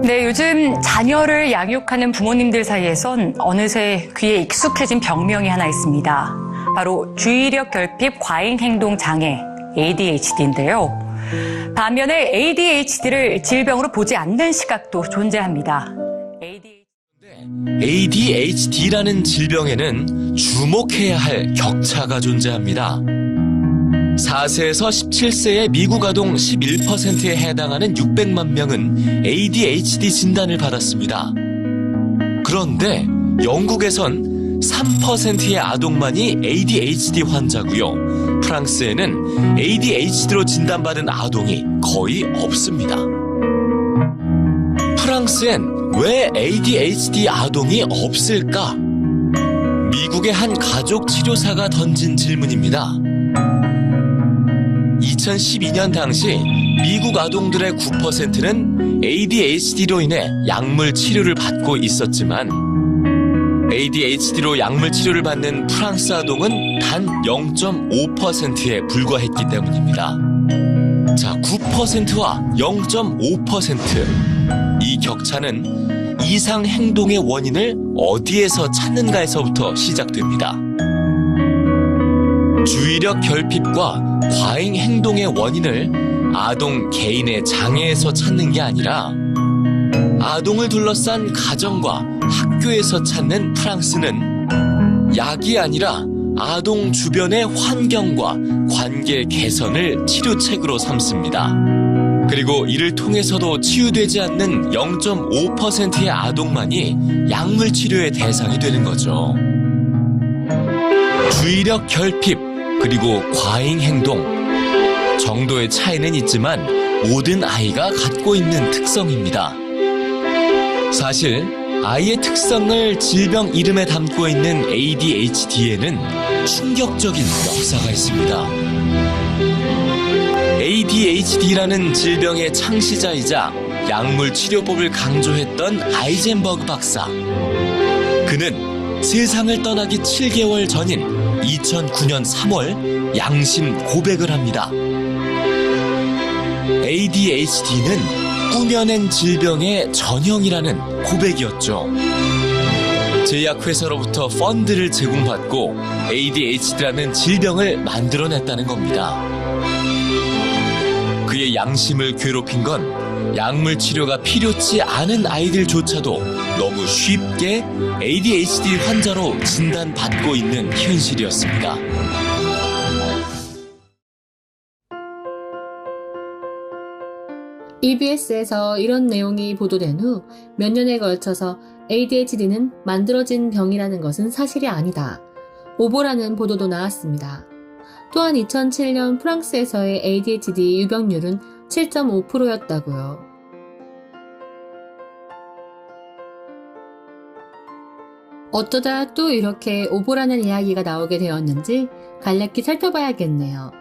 네, 요즘 자녀를 양육하는 부모님들 사이에선 어느새 귀에 익숙해진 병명이 하나 있습니다. 바로 주의력 결핍 과잉 행동 장애, ADHD인데요. 반면에 ADHD를 질병으로 보지 않는 시각도 존재합니다. ADHD라는 질병에는 주목해야 할 격차가 존재합니다. 4세에서 17세의 미국 아동 11%에 해당하는 600만 명은 ADHD 진단을 받았습니다. 그런데 영국에선 3%의 아동만이 ADHD 환자고요. 프랑스에는 ADHD로 진단받은 아동이 거의 없습니다. 프랑스엔 왜 ADHD 아동이 없을까? 미국의 한 가족 치료사가 던진 질문입니다. 2012년 당시 미국 아동들의 9%는 ADHD로 인해 약물 치료를 받고 있었지만 ADHD로 약물 치료를 받는 프랑스 아동은 단 0.5%에 불과했기 때문입니다. 자, 9%와 0.5%. 이 격차는 이상 행동의 원인을 어디에서 찾는가에서부터 시작됩니다. 주의력 결핍과 과잉 행동의 원인을 아동 개인의 장애에서 찾는 게 아니라 아동을 둘러싼 가정과 학교에서 찾는 프랑스는 약이 아니라 아동 주변의 환경과 관계 개선을 치료책으로 삼습니다. 그리고 이를 통해서도 치유되지 않는 0.5%의 아동만이 약물 치료의 대상이 되는 거죠. 주의력 결핍 그리고 과잉 행동 정도의 차이는 있지만 모든 아이가 갖고 있는 특성입니다. 사실 아이의 특성을 질병 이름에 담고 있는 ADHD에는 충격적인 역사가 있습니다. ADHD라는 질병의 창시자이자 약물 치료법을 강조했던 아이젠버그 박사. 그는 세상을 떠나기 7개월 전인 2009년 3월 양심 고백을 합니다. ADHD는 꾸며낸 질병의 전형이라는 고백이었죠. 제약회사로부터 펀드를 제공받고 ADHD라는 질병을 만들어냈다는 겁니다. 그의 양심을 괴롭힌 건 약물 치료가 필요치 않은 아이들조차도 너무 쉽게 ADHD 환자로 진단받고 있는 현실이었습니다. EBS에서 이런 내용이 보도된 후 몇 년에 걸쳐서 ADHD는 만들어진 병이라는 것은 사실이 아니다. 오보라는 보도도 나왔습니다. 또한 2007년 프랑스에서의 ADHD 유병률은 7.5%였다고요. 어쩌다 또 이렇게 오보라는 이야기가 나오게 되었는지 간략히 살펴봐야겠네요.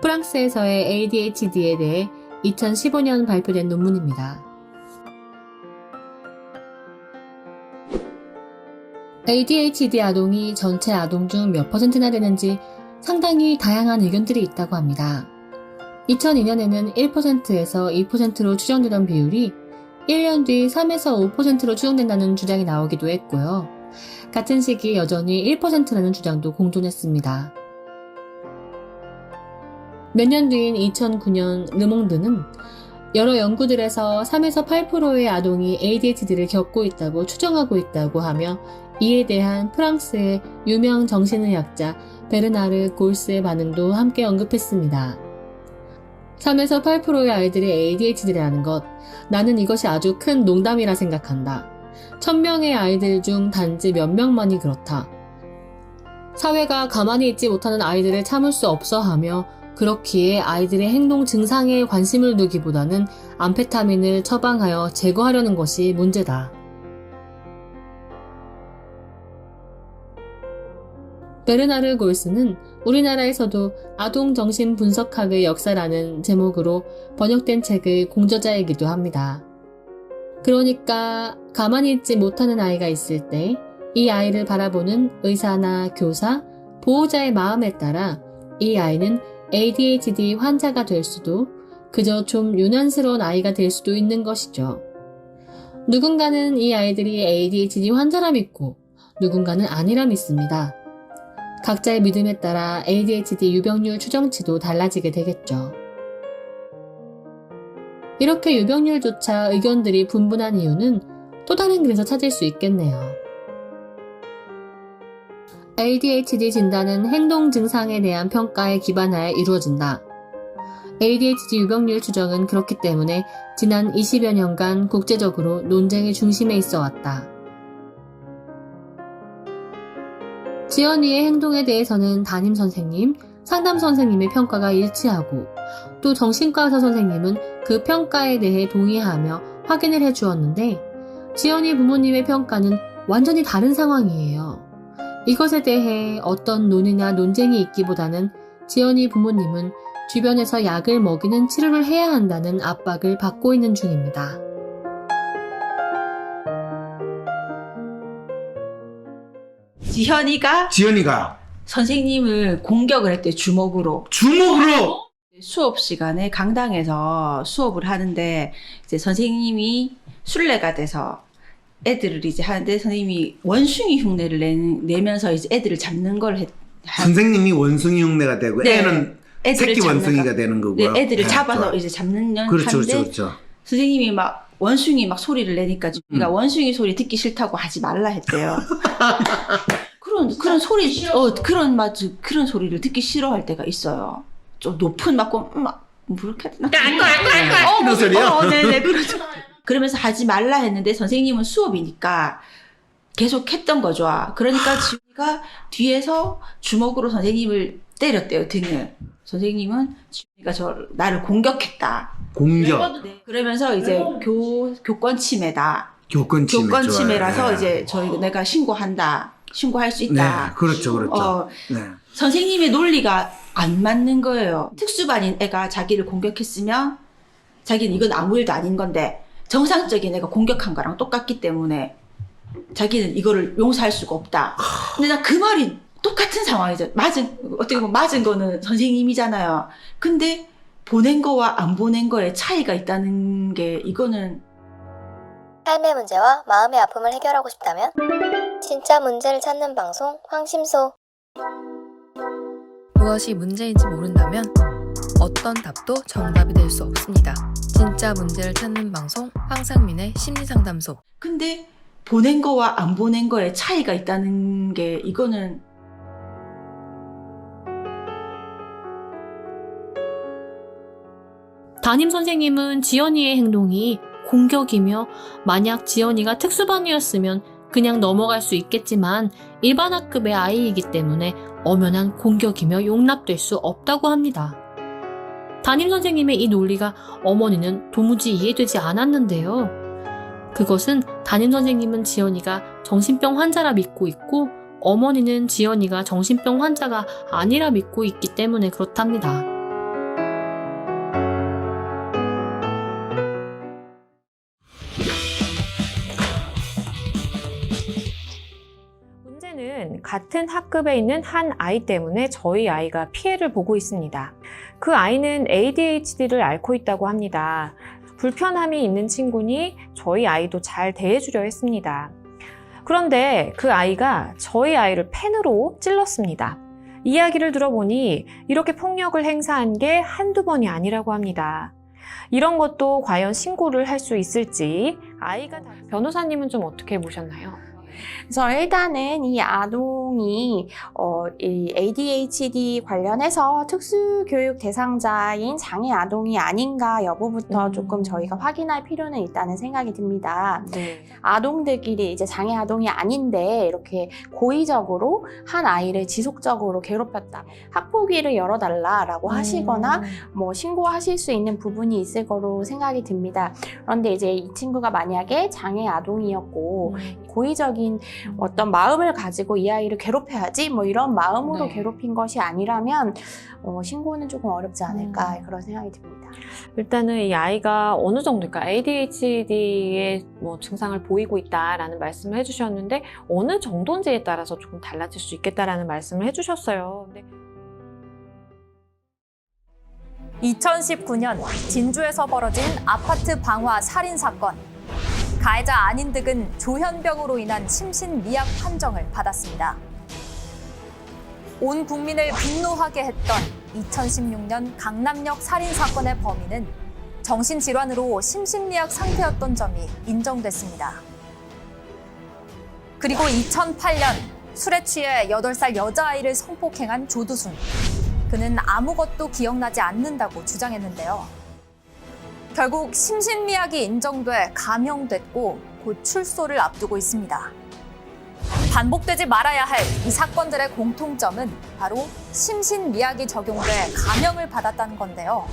프랑스에서의 ADHD에 대해 2015년 발표된 논문입니다. ADHD 아동이 전체 아동 중 몇 %나 되는지 상당히 다양한 의견들이 있다고 합니다. 2002년에는 1%에서 2%로 추정되던 비율이 1년 뒤 3에서 5%로 추정된다는 주장이 나오기도 했고요. 같은 시기 여전히 1%라는 주장도 공존했습니다. 몇 년 뒤인 2009년 르몽드는 여러 연구들에서 3에서 8%의 아동이 ADHD를 겪고 있다고 추정하고 있다고 하며 이에 대한 프랑스의 유명 정신의학자 베르나르 골스의 반응도 함께 언급했습니다. 3에서 8%의 아이들이 ADHD라는 것, 나는 이것이 아주 큰 농담이라 생각한다. 1000명의 아이들 중 단지 몇 명만이 그렇다. 사회가 가만히 있지 못하는 아이들을 참을 수 없어 하며 그렇기에 아이들의 행동 증상에 관심을 두기보다는 암페타민을 처방하여 제거하려는 것이 문제다. 베르나르 골스는 우리나라에서도 아동정신분석학의 역사라는 제목으로 번역된 책의 공저자이기도 합니다. 그러니까 가만히 있지 못하는 아이가 있을 때 이 아이를 바라보는 의사나 교사, 보호자의 마음에 따라 이 아이는 ADHD 환자가 될 수도 그저 좀 유난스러운 아이가 될 수도 있는 것이죠. 누군가는 이 아이들이 ADHD 환자라 믿고 누군가는 아니라 믿습니다. 각자의 믿음에 따라 ADHD 유병률 추정치도 달라지게 되겠죠. 이렇게 유병률조차 의견들이 분분한 이유는 또 다른 길에서 찾을 수 있겠네요. ADHD 진단은 행동 증상에 대한 평가에 기반하여 이루어진다. ADHD 유병률 추정은 그렇기 때문에 지난 20여 년간 국제적으로 논쟁의 중심에 있어 왔다. 지연이의 행동에 대해서는 담임 선생님, 상담 선생님의 평가가 일치하고 또 정신과 의사 선생님은 그 평가에 대해 동의하며 확인을 해주었는데 지연이 부모님의 평가는 완전히 다른 상황이에요. 이것에 대해 어떤 논의나 논쟁이 있기보다는 지연이 부모님은 주변에서 약을 먹이는 치료를 해야 한다는 압박을 받고 있는 중입니다. 지연이가 선생님을 공격을 했대요. 주먹으로. 수업 시간에 강당에서 수업을 하는데 이제 선생님이 술래가 돼서 애들을 이제 하는데 선생님이 원숭이 흉내를 내면서 이제 애들을 잡는 걸 선생님이 원숭이 흉내가 되고 네. 애는 새끼 원숭이가 되는 거고요. 네, 애들을 네, 잡아서 좋아요. 이제 잡는 그렇죠, 하는데 그렇죠. 선생님이 막 원숭이 막 소리를 내니까 그러니까 원숭이 소리 듣기 싫다고 하지 말라 했대요. 그런 소리 그런 소리를 듣기 싫어할 때가 있어요. 좀 높은 막 그렇게 그런 소리요? 네네 그렇죠. 그러면서 하지 말라 했는데 선생님은 수업이니까 계속 했던 거죠. 그러니까 지훈이가 뒤에서 주먹으로 선생님을 때렸대요, 등을. 선생님은 지훈이가 나를 공격했다. 공격. 네. 그러면서 이제 교권 침해다. 교권 침해라서 좋아요. 이제 내가 신고할 수 있다. 네, 그렇죠. 네. 선생님의 논리가 안 맞는 거예요. 특수반인 애가 자기를 공격했으면 자기는 이건 아무 일도 아닌 건데 정상적인 애가 공격한 거랑 똑같기 때문에 자기는 이거를 용서할 수가 없다. 근데 나 그 말이 똑같은 상황이죠. 어떻게 보면 맞은 거는 선생님이잖아요. 근데 보낸 거와 안 보낸 거에 차이가 있다는 게 이거는 삶의 문제와 마음의 아픔을 해결하고 싶다면 진짜 문제를 찾는 방송 황심소. 무엇이 문제인지 모른다면 어떤 답도 정답이 될 수 없습니다. 진짜 문제를 찾는 방송 황상민의 심리상담소. 근데 보낸 거와 안 보낸 거에 차이가 있다는 게 이거는 담임 선생님은 지연이의 행동이 공격이며 만약 지연이가 특수반이었으면 그냥 넘어갈 수 있겠지만 일반 학급의 아이이기 때문에 엄연한 공격이며 용납될 수 없다고 합니다. 담임 선생님의 이 논리가 어머니는 도무지 이해되지 않았는데요. 그것은 담임 선생님은 지연이가 정신병 환자라 믿고 있고 어머니는 지연이가 정신병 환자가 아니라 믿고 있기 때문에 그렇답니다. 문제는 같은 학급에 있는 한 아이 때문에 저희 아이가 피해를 보고 있습니다. 그 아이는 ADHD를 앓고 있다고 합니다. 불편함이 있는 친구니 저희 아이도 잘 대해주려 했습니다. 그런데 그 아이가 저희 아이를 펜으로 찔렀습니다. 이야기를 들어보니 이렇게 폭력을 행사한 게 한두 번이 아니라고 합니다. 이런 것도 과연 신고를 할 수 있을지 변호사님은 좀 어떻게 보셨나요? 그래서 일단은 이 아동이 이 ADHD 관련해서 특수교육 대상자인 장애 아동이 아닌가 여부부터 조금 저희가 확인할 필요는 있다는 생각이 듭니다. 네. 아동들끼리 이제 장애 아동이 아닌데 이렇게 고의적으로 한 아이를 지속적으로 괴롭혔다. 학폭위를 열어달라라고 하시거나 뭐 신고하실 수 있는 부분이 있을 거로 생각이 듭니다. 그런데 이제 이 친구가 만약에 장애 아동이었고 고의적인 어떤 마음을 가지고 이 아이를 괴롭혀야지 뭐 이런 마음으로 네. 괴롭힌 것이 아니라면 신고는 조금 어렵지 않을까 그런 생각이 듭니다. 일단은 이 아이가 어느 정도일까 ADHD의 뭐 증상을 보이고 있다라는 말씀을 해주셨는데 어느 정도인지에 따라서 조금 달라질 수 있겠다라는 말씀을 해주셨어요. 근데 2019년 진주에서 벌어진 아파트 방화 살인 사건. 가해자 안인득은 조현병으로 인한 심신미약 판정을 받았습니다. 온 국민을 분노하게 했던 2016년 강남역 살인 사건의 범인은 정신질환으로 심신미약 상태였던 점이 인정됐습니다. 그리고 2008년 술에 취해 8살 여자아이를 성폭행한 조두순. 그는 아무것도 기억나지 않는다고 주장했는데요. 결국 심신미약이 인정돼 감형됐고 곧 출소를 앞두고 있습니다. 반복되지 말아야 할 이 사건들의 공통점은 바로 심신미약이 적용돼 감형을 받았다는 건데요.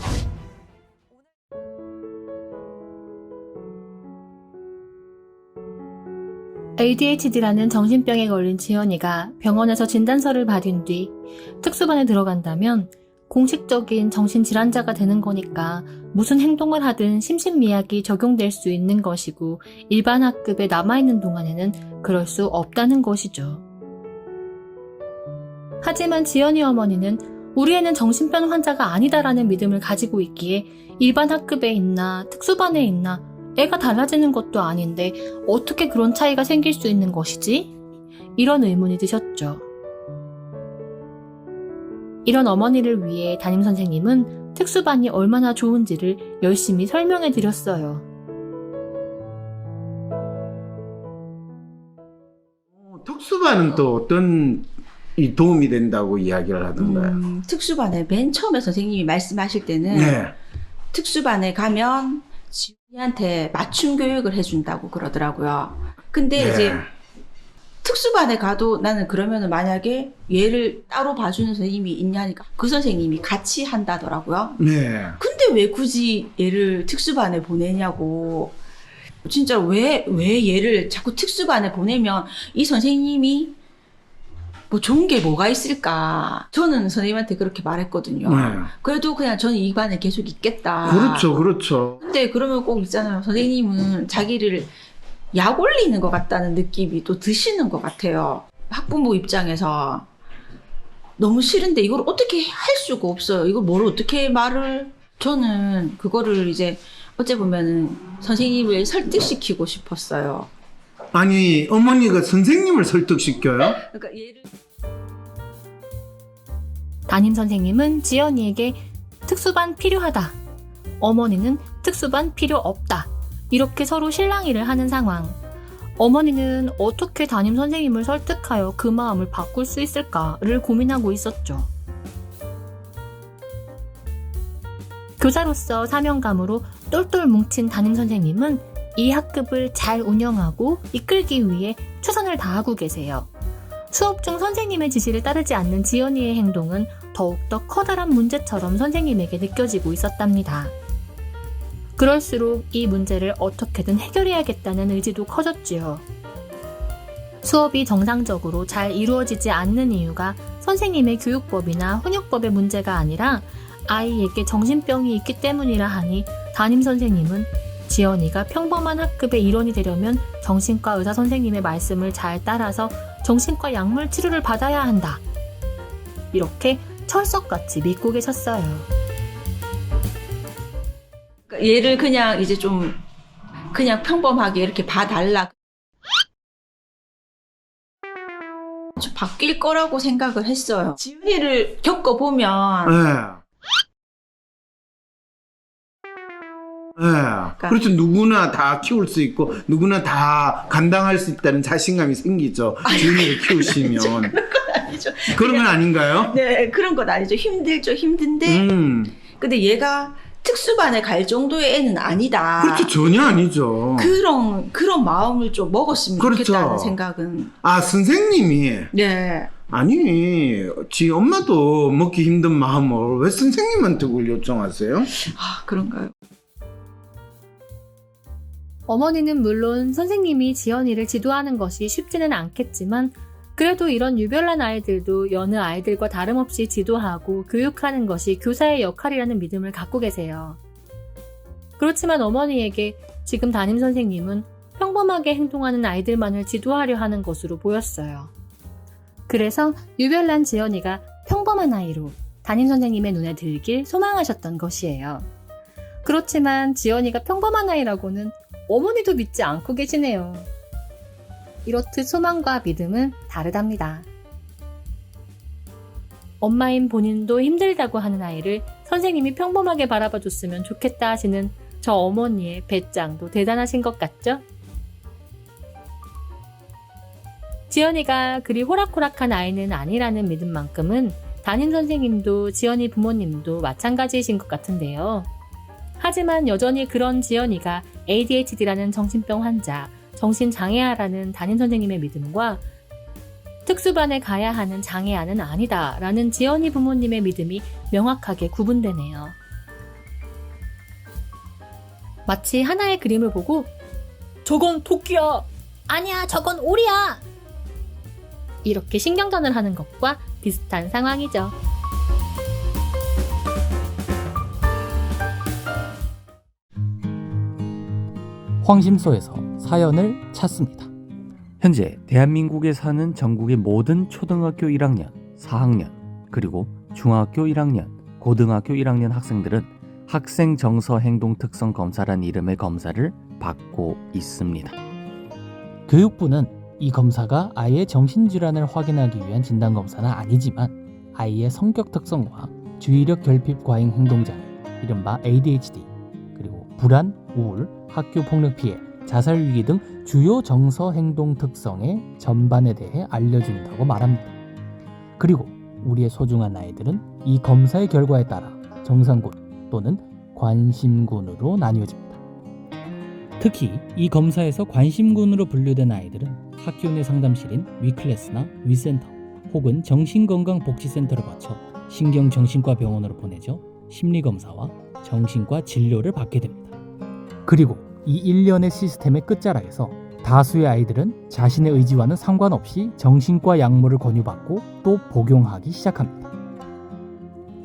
ADHD라는 정신병에 걸린 지연이가 병원에서 진단서를 받은 뒤 특수반에 들어간다면 공식적인 정신질환자가 되는 거니까 무슨 행동을 하든 심신미약이 적용될 수 있는 것이고 일반 학급에 남아있는 동안에는 그럴 수 없다는 것이죠. 하지만 지연이 어머니는 우리 애는 정신병 환자가 아니다라는 믿음을 가지고 있기에 일반 학급에 있나 특수반에 있나 애가 달라지는 것도 아닌데 어떻게 그런 차이가 생길 수 있는 것이지? 이런 의문이 드셨죠. 이런 어머니를 위해 담임선생님은 특수반이 얼마나 좋은지를 열심히 설명해 드렸어요. 특수반은 또 어떤 도움이 된다고 이야기를 하던가요? 특수반에 맨 처음에 선생님이 말씀하실 때는 네. 특수반에 가면 지훈이한테 맞춤 교육을 해준다고 그러더라고요. 근데 네. 이제 특수반에 가도 나는 그러면은 만약에 얘를 따로 봐주는 선생님이 있냐니까 그 선생님이 같이 한다더라고요. 네. 근데 왜 굳이 얘를 특수반에 보내냐고. 진짜 왜 얘를 자꾸 특수반에 보내면 이 선생님이 뭐 좋은 게 뭐가 있을까. 저는 선생님한테 그렇게 말했거든요. 네. 그래도 그냥 저는 이 반에 계속 있겠다. 그렇죠, 그렇죠. 근데 그러면 꼭 있잖아요. 선생님은 자기를 약 올리는 것 같다는 느낌이 또 드시는 것 같아요. 학부모 입장에서 너무 싫은데 이걸 어떻게 할 수가 없어요. 이걸 뭘 어떻게 말을. 저는 그거를 이제 어째 보면은 선생님을 설득시키고 싶었어요. 아니, 어머니가 선생님을 설득시켜요? 그러니까 얘를 담임선생님은 지연이에게 특수반 필요하다. 어머니는 특수반 필요 없다. 이렇게 서로 실랑이를 하는 상황. 어머니는 어떻게 담임선생님을 설득하여 그 마음을 바꿀 수 있을까를 고민하고 있었죠. 교사로서 사명감으로 똘똘 뭉친 담임선생님은 이 학급을 잘 운영하고 이끌기 위해 최선을 다하고 계세요. 수업 중 선생님의 지시를 따르지 않는 지연이의 행동은 더욱더 커다란 문제처럼 선생님에게 느껴지고 있었답니다. 그럴수록 이 문제를 어떻게든 해결해야겠다는 의지도 커졌지요. 수업이 정상적으로 잘 이루어지지 않는 이유가 선생님의 교육법이나 훈육법의 문제가 아니라 아이에게 정신병이 있기 때문이라 하니 담임선생님은 지연이가 평범한 학급의 일원이 되려면 정신과 의사 선생님의 말씀을 잘 따라서 정신과 약물 치료를 받아야 한다. 이렇게 철석같이 믿고 계셨어요. 얘를 그냥 이제 좀 그냥 평범하게 이렇게 봐달라. 좀 바뀔 거라고 생각을 했어요. 지훈이를 겪어보면 네. 네. 그렇죠. 누구나 다 키울 수 있고 누구나 다 감당할 수 있다는 자신감이 생기죠. 지훈이를 키우시면. 그런 건 아니죠. 그런 건 아닌가요? 네, 그런 건 아니죠. 힘들죠. 힘든데 근데 얘가 특수반에 갈 정도의 애는 아니다. 그렇죠. 전혀 아니죠. 그런 마음을 좀 먹었으면 그렇죠. 좋겠다는 생각은. 아, 선생님이. 네. 아니, 지 엄마도 먹기 힘든 마음을 왜 선생님한테 그걸 요청하세요? 아, 그런가요? 어머니는 물론 선생님이 지연이를 지도하는 것이 쉽지는 않겠지만 그래도 이런 유별난 아이들도 여느 아이들과 다름없이 지도하고 교육하는 것이 교사의 역할이라는 믿음을 갖고 계세요. 그렇지만 어머니에게 지금 담임선생님은 평범하게 행동하는 아이들만을 지도하려 하는 것으로 보였어요. 그래서 유별난 지연이가 평범한 아이로 담임 선생님의 눈에 들길 소망하셨던 것이에요. 그렇지만 지연이가 평범한 아이라고는 어머니도 믿지 않고 계시네요. 이렇듯 소망과 믿음은 다르답니다. 엄마인 본인도 힘들다고 하는 아이를 선생님이 평범하게 바라봐 줬으면 좋겠다 하시는 저 어머니의 배짱도 대단하신 것 같죠? 지연이가 그리 호락호락한 아이는 아니라는 믿음만큼은 담임 선생님도 지연이 부모님도 마찬가지이신 것 같은데요. 하지만 여전히 그런 지연이가 ADHD라는 정신병 환자, 정신장애아라는 담임 선생님의 믿음과 특수반에 가야 하는 장애아는 아니다라는 지연이 부모님의 믿음이 명확하게 구분되네요. 마치 하나의 그림을 보고 저건 토끼야! 아니야, 저건 오리야! 이렇게 신경전을 하는 것과 비슷한 상황이죠. 황심소에서 사연을 찾습니다. 현재 대한민국에 사는 전국의 모든 초등학교 1학년, 4학년, 그리고 중학교 1학년, 고등학교 1학년 학생들은 학생 정서 행동 특성 검사란 이름의 검사를 받고 있습니다. 교육부는 이 검사가 아이의 정신질환을 확인하기 위한 진단검사는 아니지만 아이의 성격 특성과 주의력 결핍 과잉 행동장애, 이른바 ADHD, 그리고 불안, 우울, 학교 폭력 피해, 자살 위기 등 주요 정서 행동 특성의 전반에 대해 알려준다고 말합니다. 그리고 우리의 소중한 아이들은 이 검사의 결과에 따라 정상군 또는 관심군으로 나뉘어집니다. 특히 이 검사에서 관심군으로 분류된 아이들은 학교 내 상담실인 위클래스나 위센터 혹은 정신건강복지센터를 거쳐 신경정신과 병원으로 보내져 심리검사와 정신과 진료를 받게 됩니다. 그리고 이 일련의 시스템의 끝자락에서 다수의 아이들은 자신의 의지와는 상관없이 정신과 약물을 권유받고 또 복용하기 시작합니다.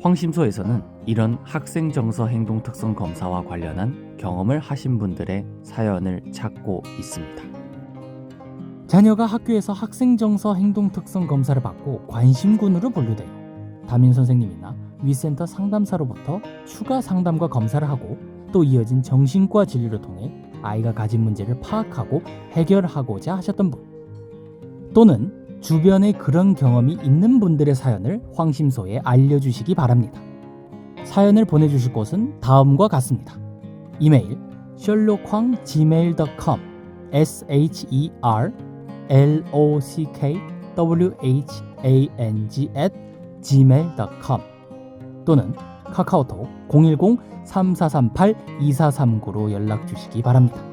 황심소에서는 이런 학생 정서 행동 특성 검사와 관련한 경험을 하신 분들의 사연을 찾고 있습니다. 자녀가 학교에서 학생 정서 행동 특성 검사를 받고 관심군으로 분류되어 담임 선생님이나 위센터 상담사로부터 추가 상담과 검사를 하고 또 이어진 정신과 진료를 통해 아이가 가진 문제를 파악하고 해결하고자 하셨던 분, 또는 주변에 그런 경험이 있는 분들의 사연을 황심소에 알려주시기 바랍니다. 사연을 보내주실 곳은 다음과 같습니다. 이메일 sherlockwhang@gmail.com sherlockwhang@gmail.com 또는 카카오톡 010-3438-2439로 연락 주시기 바랍니다.